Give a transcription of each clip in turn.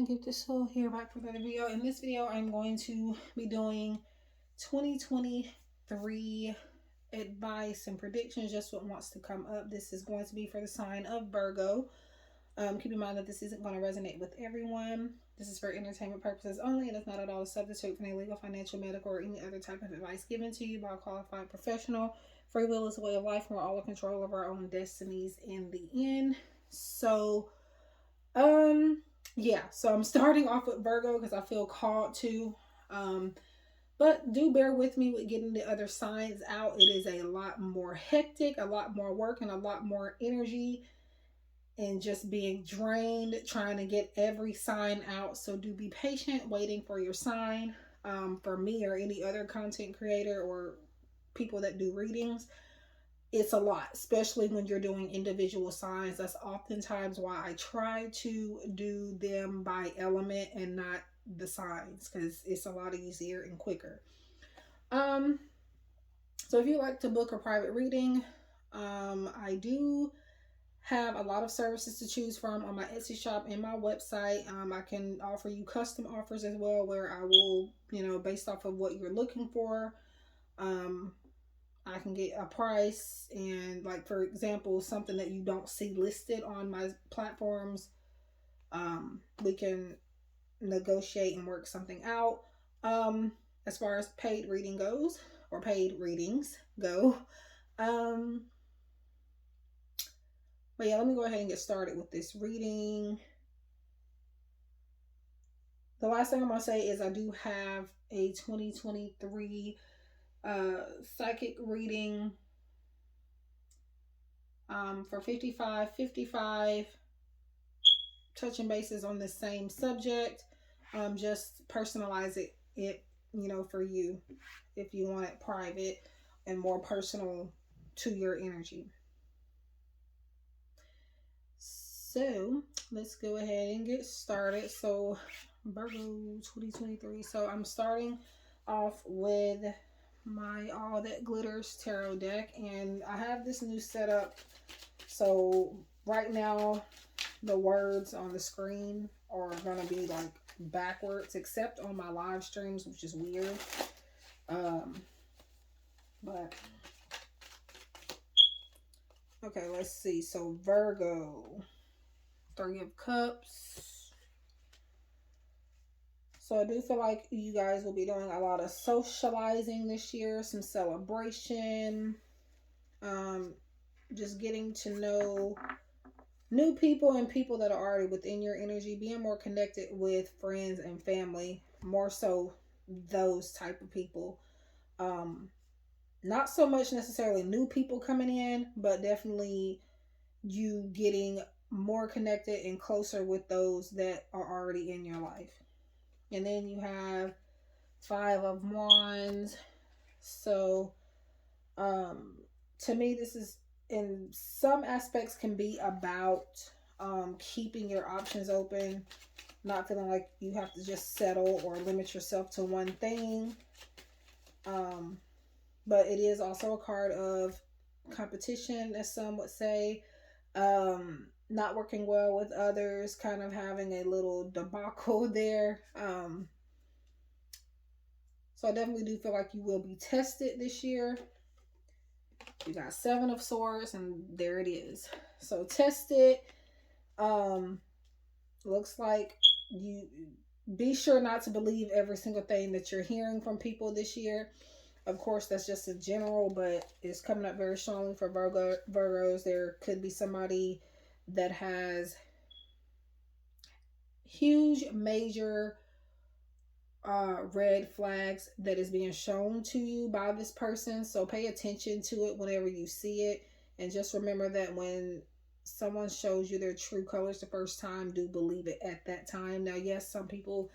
everyone, GiftedSoul here back for another video. In this video, I'm going to be doing 2023 advice and predictions, just what wants to come up. This is going to be for the sign of Virgo. Keep in mind that this isn't going to resonate with everyone. This is for entertainment purposes only, and it's not at all a substitute for any legal, financial, medical, or any other type of advice given to you by a qualified professional. Free will is a way of life, and we're all in control of our own destinies in the end. So, yeah, so I'm starting off with Virgo because I feel called to. But do bear with me with getting the other signs out. It is a lot more hectic, a lot more work, and a lot more energy, and just being drained trying to get every sign out. So do be patient waiting for your sign. For me or any other content creator or people that do readings, it's a lot, especially when you're doing individual signs. That's oftentimes why I try to do them by element and not the signs, because it's a lot easier and quicker. So if you like to book a private reading, I do have a lot of services to choose from on my Etsy shop and my website. I can offer you custom offers as well, where I will, based off of what you're looking for, I can get a price, and like, for example, something that you don't see listed on my platforms, we can negotiate and work something out. As far as paid reading goes, or paid readings go. But yeah, let me go ahead and get started with this reading. The last thing I'm going to say is I do have a 2023 psychic reading for 55, touching bases on the same subject. Just personalize it for you if you want it private and more personal to your energy. So let's go ahead and get started. So Virgo 2023. So I'm starting off with my All That Glitters tarot deck, and I have this new setup. So right now the words on the screen are gonna be like backwards, except on my live streams, which is weird. But okay, let's see. So Virgo, 3 of Cups. So I do feel like you guys will be doing a lot of socializing this year, some celebration, just getting to know new people and people that are already within your energy, being more connected with friends and family, more so those type of people. Not so much necessarily new people coming in, but definitely you getting more connected and closer with those that are already in your life. And then you have 5 of Wands. So to me, this is, in some aspects, can be about keeping your options open, not feeling like you have to just settle or limit yourself to one thing. But it is also a card of competition, as some would say. Not working well with others, kind of having a little debacle there. So I definitely do feel like you will be tested this year. You got 7 of Swords, and there it is. So tested. Looks like you be sure not to believe every single thing that you're hearing from people this year. Of course, that's just a general, but it's coming up very strongly for Virgos. There could be somebody that has huge, major red flags that is being shown to you by this person. So pay attention to it whenever you see it. And just remember that when someone shows you their true colors the first time, do believe it at that time. Now, yes, some people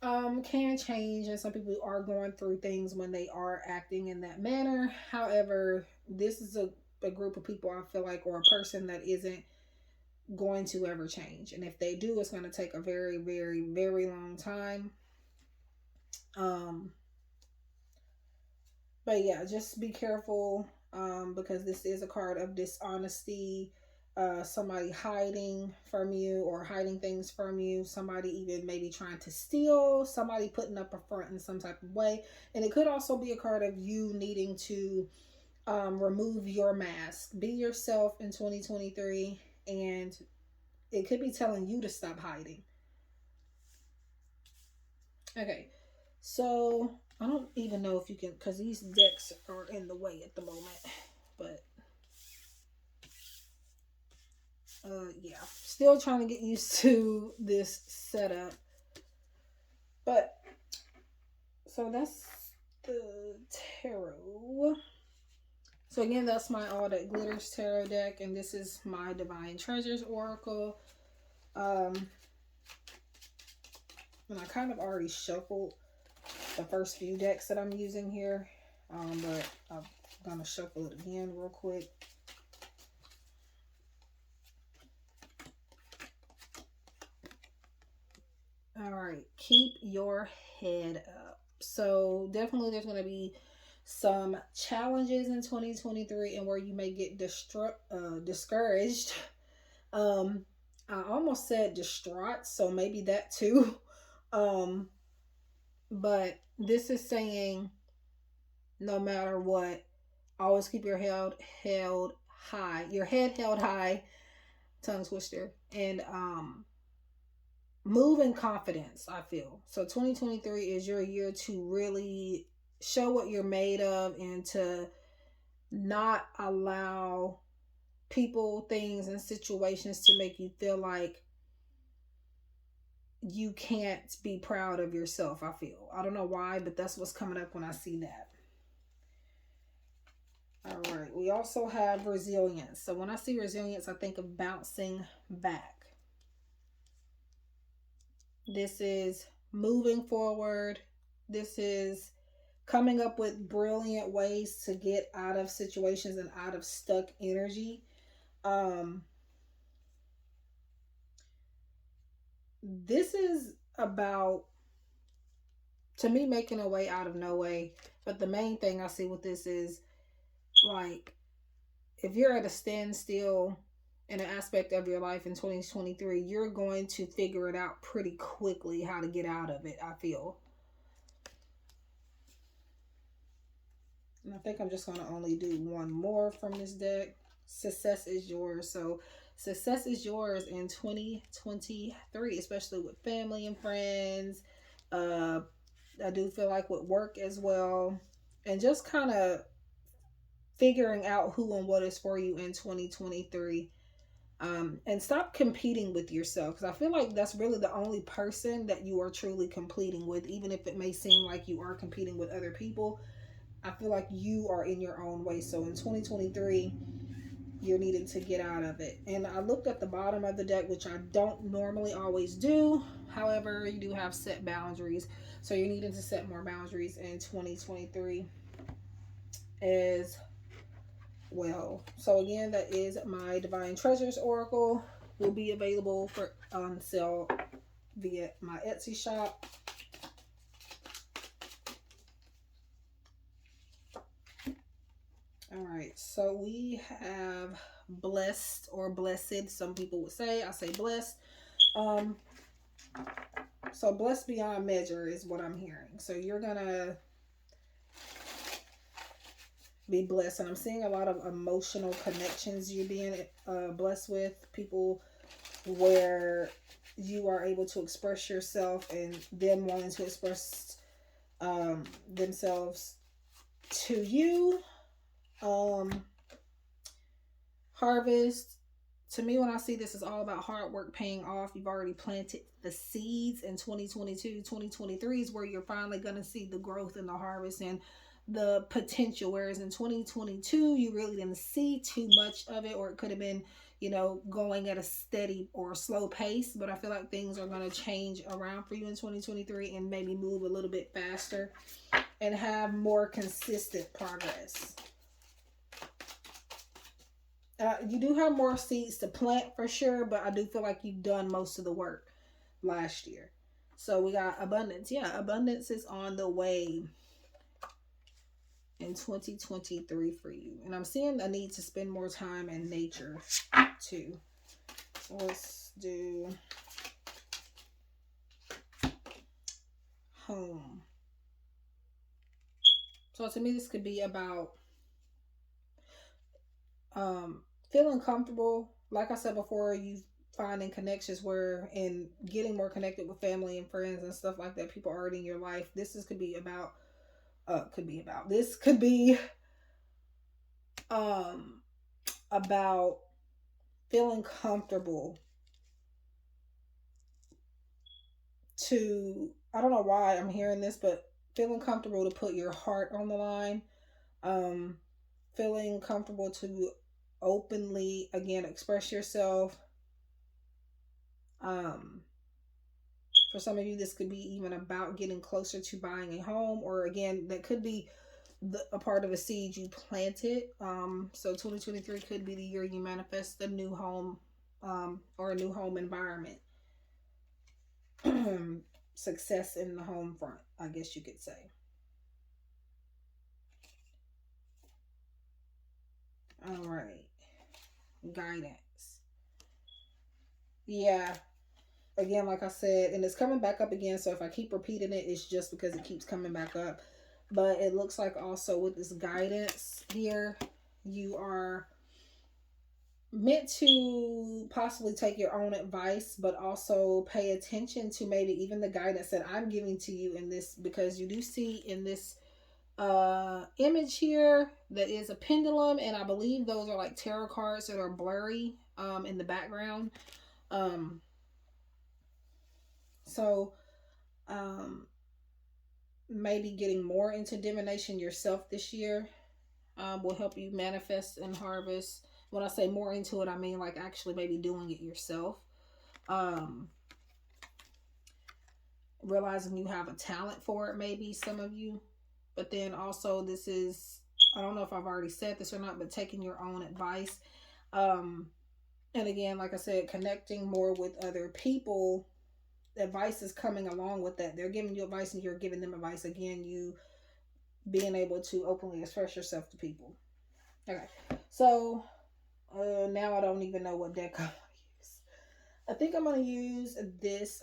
can change, and some people are going through things when they are acting in that manner. However, this is a group of people, I feel like, or a person that isn't going to ever change. And if they do, it's going to take a very, very, very long time. But yeah, just be careful, because this is a card of dishonesty, somebody hiding from you or hiding things from you, somebody even maybe trying to steal, somebody putting up a front in some type of way. And it could also be a card of you needing to remove your mask, be yourself in 2023, and it could be telling you to stop hiding. Okay, so I don't even know if you can, because these decks are in the way at the moment, but yeah, still trying to get used to this setup. But so that's the tarot. So again, that's my All That Glitters tarot deck, and this is my Divine Treasures Oracle. And I kind of already shuffled the first few decks that I'm using here, but I'm gonna shuffle it again real quick. All right, keep your head up. So definitely there's going to be some challenges in 2023 and where you may get discouraged. I almost said distraught, so maybe that too. But this is saying no matter what, always keep your head held high, your head held high, tongue twister, and move in confidence. I feel so 2023 is your year to really show what you're made of and to not allow people, things, and situations to make you feel like you can't be proud of yourself. I don't know why, but that's what's coming up when I see that. All right, we also have resilience. So when I see resilience, I think of bouncing back. This is moving forward. This is coming up with brilliant ways to get out of situations and out of stuck energy. This is about, to me, making a way out of no way. But the main thing I see with this is, like, if you're at a standstill in an aspect of your life in 2023, you're going to figure it out pretty quickly how to get out of it, I feel. And I think I'm just going to only do one more from this deck. Success is yours. So success is yours in 2023, especially with family and friends. I do feel like with work as well. And just kind of figuring out who and what is for you in 2023. And stop competing with yourself, because I feel like that's really the only person that you are truly competing with, even if it may seem like you are competing with other people. I feel like you are in your own way. So in 2023, you're needing to get out of it. And I looked at the bottom of the deck, which I don't normally always do. However, you do have set boundaries. So you're needing to set more boundaries in 2023 as well. So again, that is my Divine Treasures Oracle. Will be available for on sale via my Etsy shop. All right, so we have blessed or blessed. Some people would say. I say blessed. So blessed beyond measure is what I'm hearing. So you're gonna be blessed, and I'm seeing a lot of emotional connections you're being blessed with, people where you are able to express yourself and them wanting to express themselves to you. Harvest, to me, when I see this, is all about hard work paying off. You've already planted the seeds in 2022. 2023 is where you're finally going to see the growth and the harvest and the potential, whereas in 2022 you really didn't see too much of it, or it could have been, you know, going at a steady or slow pace. But I feel like things are going to change around for you in 2023 and maybe move a little bit faster and have more consistent progress. You do have more seeds to plant for sure, but I do feel like you've done most of the work last year. So we got abundance. Yeah, abundance is on the way. in 2023 for you. And I'm seeing a need to spend more time in nature too. So let's do home. So to me, this could be about feeling comfortable. Like I said before, you finding connections where and getting more connected with family and friends and stuff like that. People already in your life. Could be about. This could be um about feeling comfortable to, I don't know why I'm hearing this, but feeling comfortable to put your heart on the line. Um, Feeling comfortable to openly again express yourself. Um, for some of you, this could be even about getting closer to buying a home, or again, that could be a part of a seed you planted. So 2023 could be the year you manifest a new home, or a new home environment. Success in the home front, I guess you could say. All right, guidance. Yeah, again, like I said, and it's coming back up again. So if I keep repeating it, it's just because it keeps coming back up. But it looks like also with this guidance here, you are meant to possibly take your own advice, but also pay attention to maybe even the guidance that I'm giving to you in this, because you do see in this image here that is a pendulum, and I believe those are like tarot cards that are blurry in the background. Um so maybe getting more into divination yourself this year will help you manifest and harvest. When I say more into it, I mean like actually maybe doing it yourself. Um, Realizing you have a talent for it, maybe some of you. But then also, this is, I don't know if I've already said this or not, but taking your own advice. Um, and again, like I said, connecting more with other people. Advice is coming along with that. They're giving you advice and you're giving them advice. Again, you being able to openly express yourself to people. Okay, so now I don't even know what deck I want to use. I think I'm going to use this.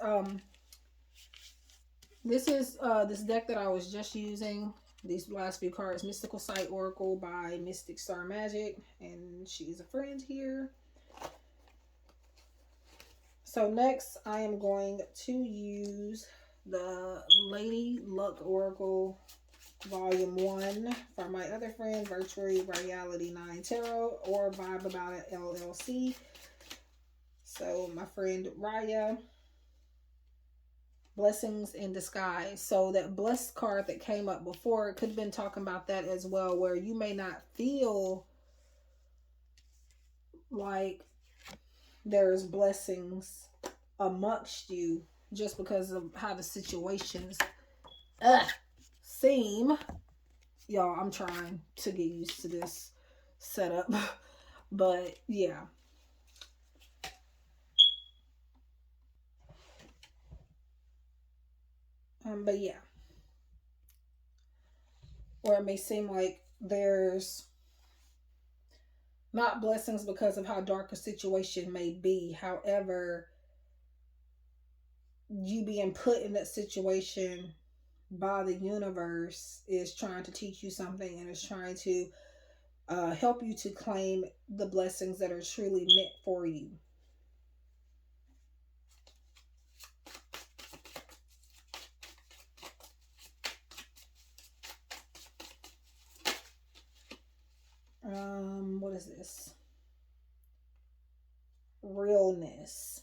This is this deck that I was just using. These last few cards, Mystical Sight Oracle by Mystic Star Magic, and she's a friend here. So next, I am going to use the Lady Luck Oracle Volume 1 from my other friend, Virtual Reality 9 Tarot, or Vibe About It LLC. So my friend Raya, Blessings in Disguise. So that blessed card that came up before, it could have been talking about that as well, where you may not feel like there's blessings amongst you just because of how the situations seem. Y'all, I'm trying to get used to this setup. But yeah. But yeah. Or it may seem like there's not blessings because of how dark a situation may be. However, you being put in that situation by the universe is trying to teach you something, and is trying to help you to claim the blessings that are truly meant for you. What is this? Realness.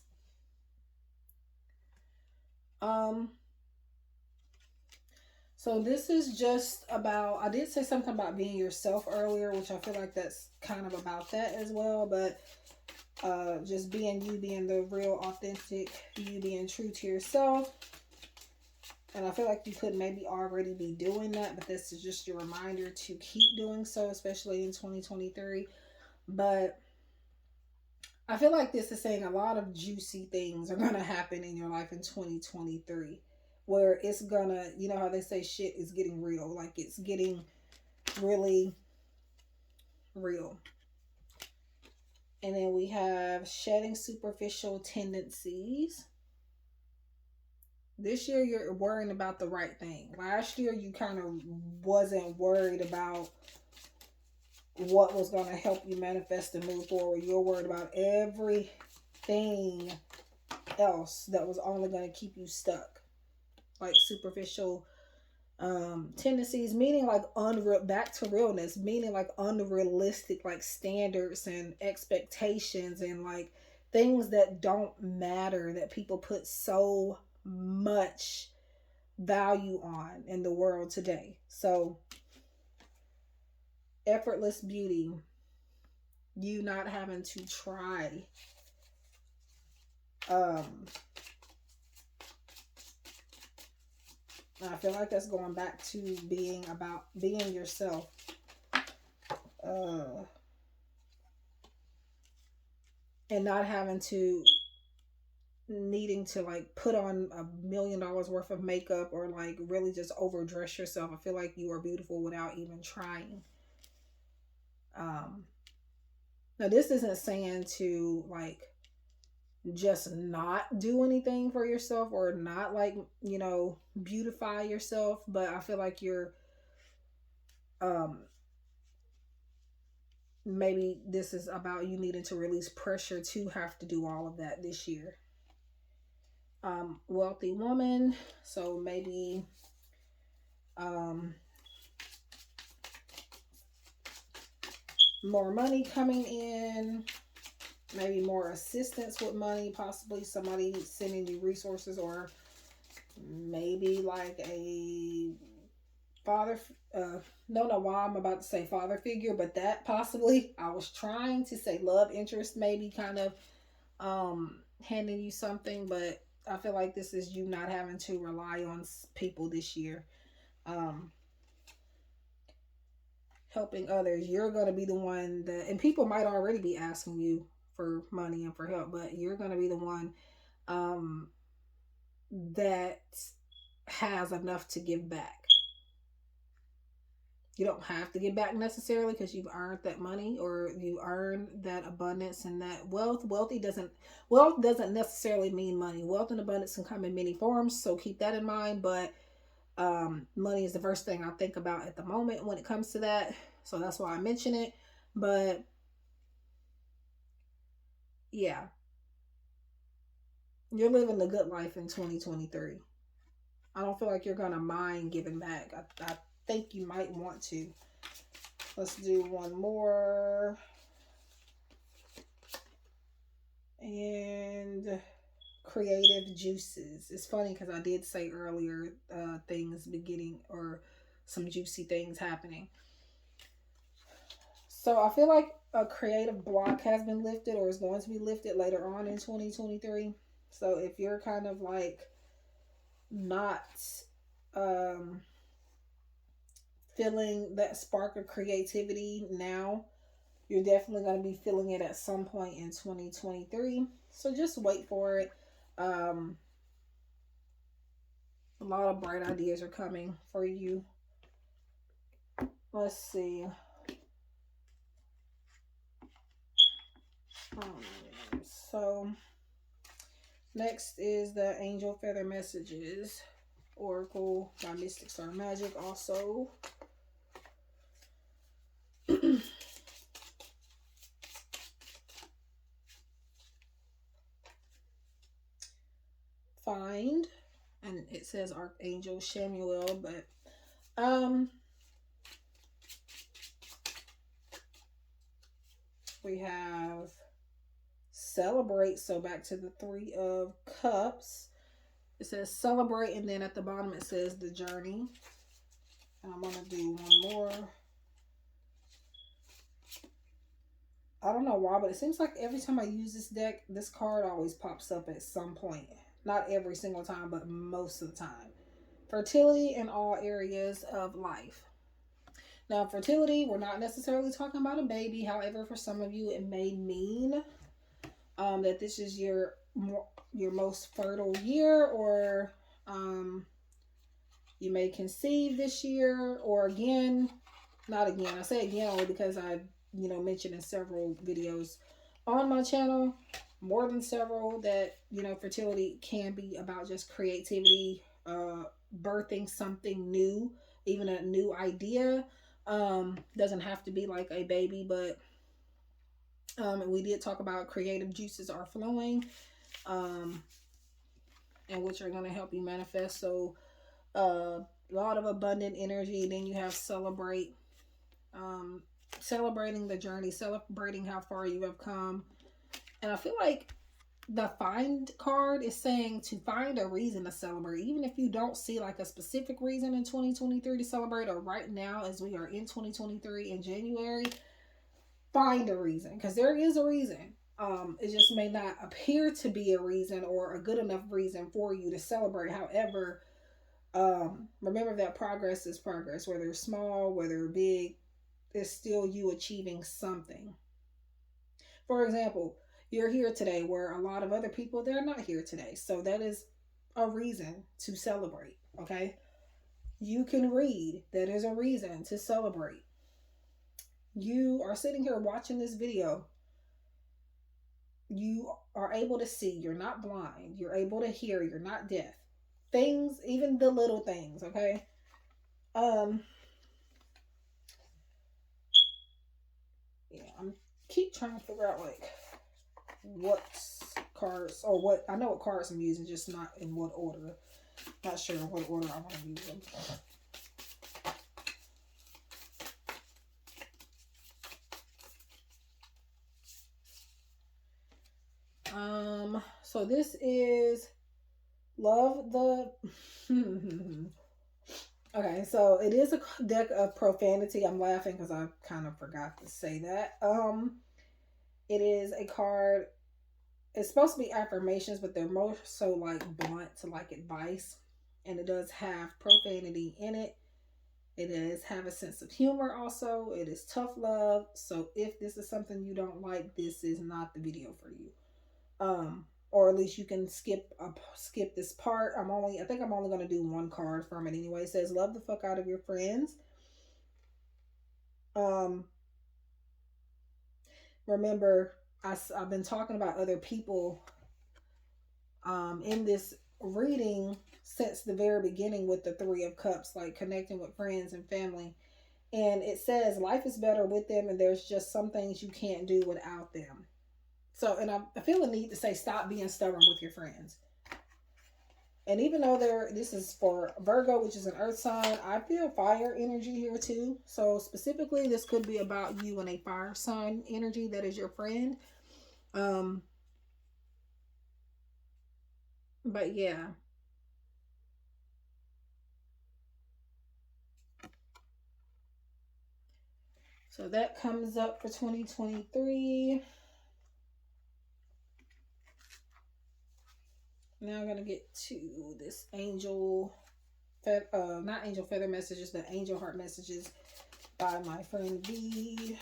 So this is just about, I did say something about being yourself earlier, which I feel like that's kind of about that as well, but just being you, being the real authentic you, being true to yourself. And I feel like you could maybe already be doing that, but this is just your reminder to keep doing so, especially in 2023. But I feel like this is saying a lot of juicy things are going to happen in your life in 2023, where it's gonna, you know how they say shit is getting real, like it's getting really real. And then we have shedding superficial tendencies. This year you're worrying about the right thing. Last year you kind of wasn't worried about what was going to help you manifest and move forward. You're worried about everything else that was only going to keep you stuck. Like superficial tendencies, meaning like back to realness, meaning like unrealistic like standards and expectations and like things that don't matter, that people put so much value on in the world today. So effortless beauty, you not having to try I feel like that's going back to being about being yourself. And not having to needing to like put on $1 million worth of makeup or like really just overdress yourself. I feel like you are beautiful without even trying. Now this isn't saying to like just not do anything for yourself or not like, you know, beautify yourself, but I feel like you're maybe this is about you needing to release pressure to have to do all of that this year. Wealthy woman, so maybe more money coming in, maybe more assistance with money, possibly somebody sending you resources, or maybe like a father, don't know why I'm about to say father figure, but that possibly, I was trying to say love interest, maybe kind of handing you something, but I feel like this is you not having to rely on people this year. Helping others, you're going to be the one that, and people might already be asking you for money and for help, but you're going to be the one that has enough to give back. You don't have to give back necessarily because you've earned that money or you earned that abundance and that wealth. Wealth doesn't necessarily mean money. Wealth and abundance can come in many forms, so keep that in mind. But money is the first thing I think about at the moment when it comes to that, so that's why I mention it. But yeah, you're living the good life in 2023. I don't feel like you're gonna mind giving back. I think you might want to. Let's do one more. And creative juices. It's funny because I did say earlier things beginning or some juicy things happening. So I feel like a creative block has been lifted or is going to be lifted later on in 2023. So if you're kind of like not feeling that spark of creativity now, you're definitely going to be feeling it at some point in 2023. So just wait for it. A lot of bright ideas are coming for you. Let's see. So next is the Angel Feather Messages Oracle by Mystic Star Magic. Also, find, and it says Archangel Samuel, but we have celebrate. So back to the Three of Cups. It says celebrate, and then at the bottom it says the journey. And I'm going to do one more. I don't know why, but it seems like every time I use this deck, this card always pops up at some point. Not every single time, but most of the time. Fertility in all areas of life. Now, fertility, we're not necessarily talking about a baby. However, for some of you, it may mean that this is your most fertile year, or you may conceive this year, or again, not again. I say again only because I, mentioned in several videos on my channel, more than several, that, fertility can be about just creativity, birthing something new, even a new idea. Doesn't have to be like a baby, but we did talk about creative juices are flowing, um, and which are going to help you manifest. So, a lot of abundant energy. Then you have celebrate, um, celebrating the journey, celebrating how far you have come. And I feel like the find card is saying to find a reason to celebrate, even if you don't see like a specific reason in 2023 to celebrate, or right now as we are in 2023 in January, find a reason, because there is a reason. It just may not appear to be a reason or a good enough reason for you to celebrate. However, remember that progress is progress, whether it's small, whether big, it's still you achieving something. For example, you're here today where a lot of other people, they're not here today. So that is a reason to celebrate. Okay. You can read. That is a reason to celebrate. You are sitting here watching this video. You are able to see. You're not blind. You're able to hear. You're not deaf. Things, even the little things. Okay. Um, yeah, I'm keep trying to figure out like what cards, or what, I know what cards I'm using, just not in what order. Not sure in what order I want to use them. So this is love the okay, so it is a deck of profanity. I'm laughing because I kind of forgot to say that. It is a card. It's supposed to be affirmations, but they're more so like blunt to like advice. And it does have profanity in it. It does have a sense of humor also. It is tough love. So if this is something you don't like, this is not the video for you. Or at least you can skip this part. I think I'm only gonna do one card from it anyway. It says love the fuck out of your friends. Um Remember, I've been talking about other people in this reading since the very beginning with the Three of Cups, like connecting with friends and family. And it says life is better with them, and there's just some things you can't do without them. So, and I feel the need to say stop being stubborn with your friends. And even though this is for Virgo, which is an earth sign, I feel fire energy here too. So specifically, this could be about you and a fire sign energy that is your friend. Um, but yeah. So that comes up for 2023. Now I'm gonna get to this not angel feather messages, but angel heart messages by my friend V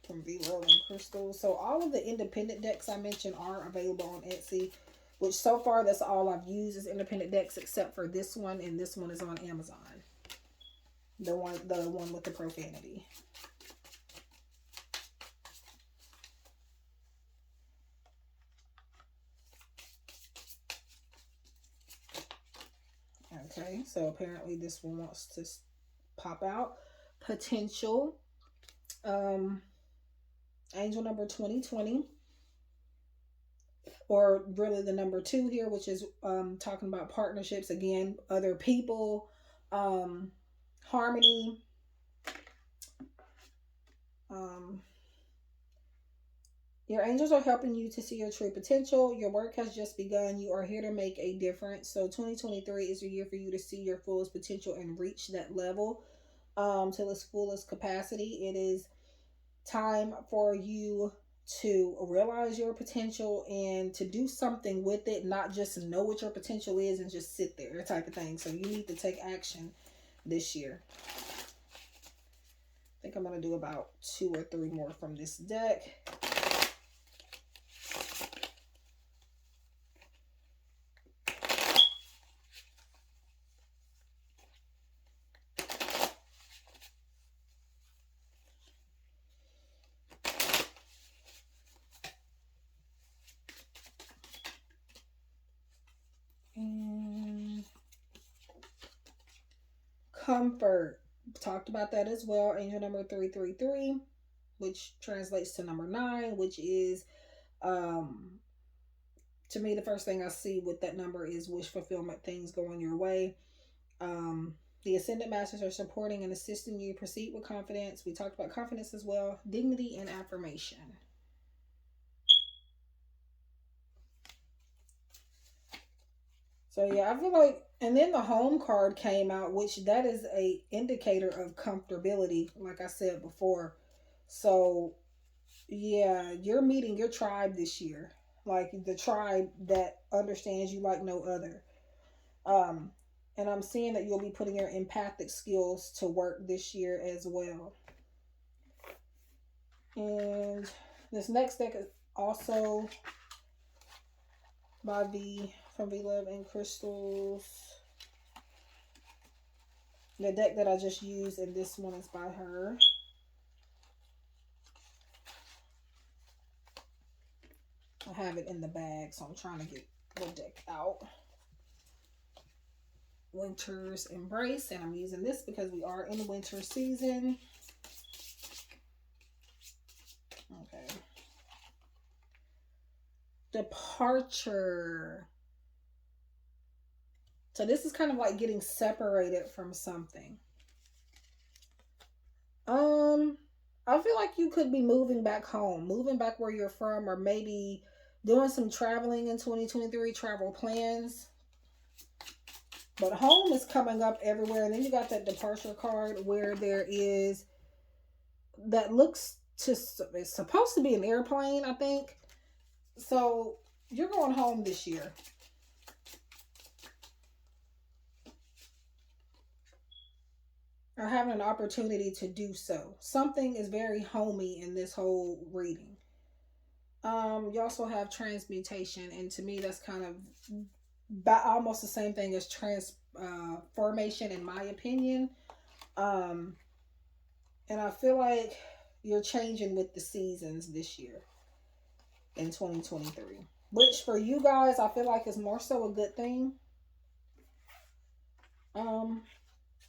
from V love&Crystals. So all of the independent decks I mentioned are available on Etsy, which so far that's all I've used is independent decks except for this one, and this one is on Amazon. The one with the profanity. Okay, so apparently this one wants to pop out. Potential. Angel number 2020. Or really the number 2 here, which is talking about partnerships again, other people, harmony. Your angels are helping you to see your true potential. Your work has just begun. You are here to make a difference. So 2023 is a year for you to see your fullest potential and reach that level to its fullest capacity. It is time for you to realize your potential and to do something with it, not just know what your potential is and just sit there type of thing. So you need to take action this year. I think I'm going to do about 2 or 3 more from this deck. comfort. Talked about that as well. Angel number 333, which translates to number 9, which is, to me, the first thing I see with that number is wish fulfillment, things going your way. The Ascendant Masters are supporting and assisting you. Proceed with confidence. We talked about confidence as well. Dignity and affirmation. So yeah, I feel like, and then the home card came out, which that is a indicator of comfortability, like I said before. So yeah, you're meeting your tribe this year, like the tribe that understands you like no other. Um, and I'm seeing that you'll be putting your empathic skills to work this year as well. And this next deck is also by V from V Love and Crystals. The deck that I just used, and this one is by her. I have it in the bag, so I'm trying to get the deck out. Winter's Embrace, and I'm using this because we are in winter season. Okay. Departure. So this is kind of like getting separated from something. I feel like you could be moving back home, moving back where you're from, or maybe doing some traveling in 2023, travel plans. But home is coming up everywhere. And then you got that departure card where there is, that looks to, it's supposed to be an airplane, I think. So you're going home this year. Or having an opportunity to do so. Something is very homey in this whole reading. You also have transmutation, and to me that's kind of almost the same thing as transformation in my opinion. And I feel like you're changing with the seasons this year in 2023, which for you guys I feel like is more so a good thing.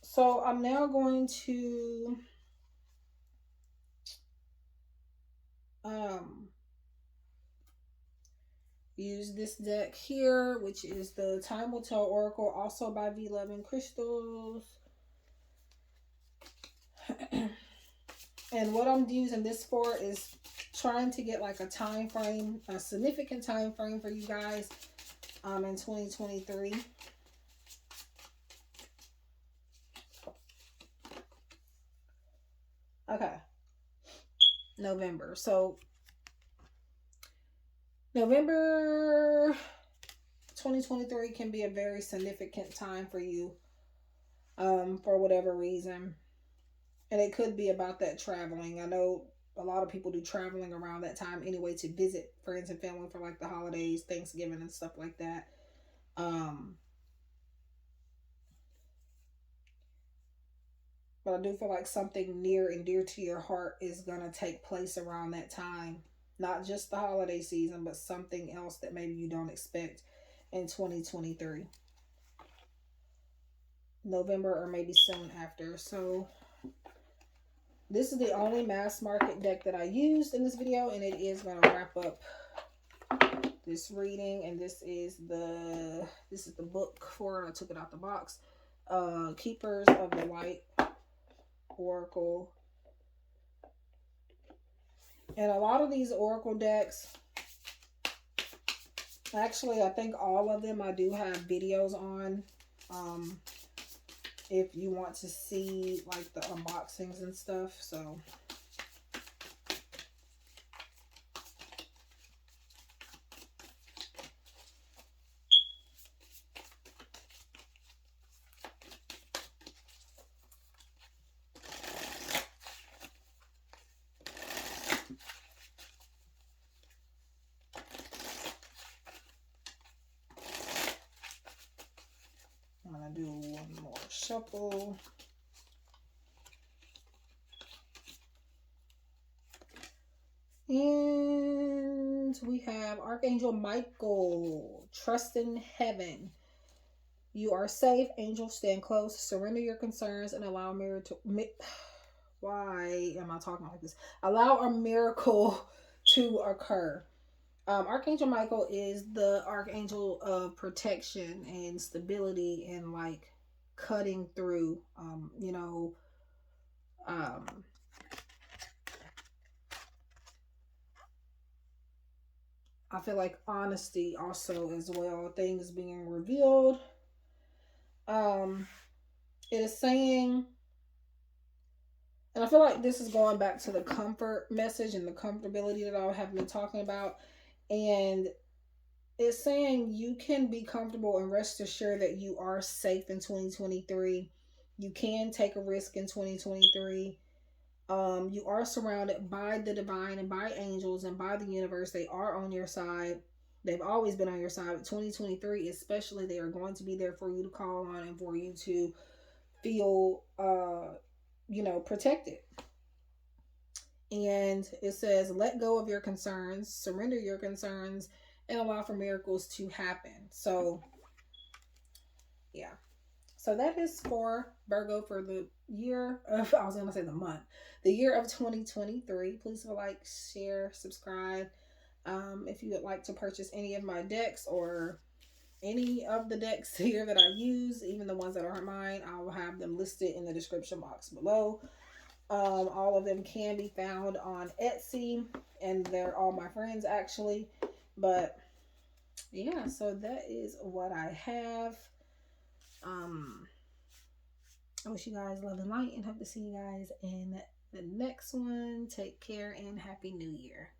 So I'm now going to use this deck here, which is the Time Will Tell Oracle, also by V Love and Crystals. And what I'm using this for is trying to get like a time frame, a significant time frame for you guys in 2023. Okay. November. So November 2023 can be a very significant time for you for whatever reason. And it could be about that traveling. I know a lot of people do traveling around that time anyway to visit friends and family for like the holidays, Thanksgiving and stuff like that. But I do feel like something near and dear to your heart is going to take place around that time. Not just the holiday season, but something else that maybe you don't expect in 2023. November or maybe soon after. So this is the only mass market deck that I used in this video, and it is going to wrap up this reading. And this is the book for it. I took it out the box. Keepers of the Light Oracle. And a lot of these Oracle decks, actually I think all of them I do have videos on. If you want to see like the unboxings and stuff. So I'm going to do one more shuffle. And we have Archangel Michael, Trust in Heaven. You are safe. Angels stand close. Surrender your concerns and allow a miracle. Why am I talking like this? Allow a miracle to occur. Archangel Michael is the archangel of protection and stability and like cutting through. Um, I feel like honesty also as well. Things being revealed. Um, it is saying, and I feel like this is going back to the comfort message and the comfortability that I have been talking about. And it's saying you can be comfortable and rest assured that you are safe in 2023. You can take a risk in 2023. You are surrounded by the divine and by angels and by the universe. They are on your side. They've always been on your side. But 2023, especially, they are going to be there for you to call on and for you to feel, protected. And it says, let go of your concerns, surrender your concerns, and allow for miracles to happen. So, yeah. So that is for Virgo for the year of, I was going to say the month, the year of 2023. Please like, share, subscribe. If you would like to purchase any of my decks or any of the decks here that I use, even the ones that aren't mine, I will have them listed in the description box below. All of them can be found on Etsy, and they're all my friends actually. But yeah, so that is what I have. I wish you guys love and light and hope to see you guys in the next one. Take care and Happy New Year.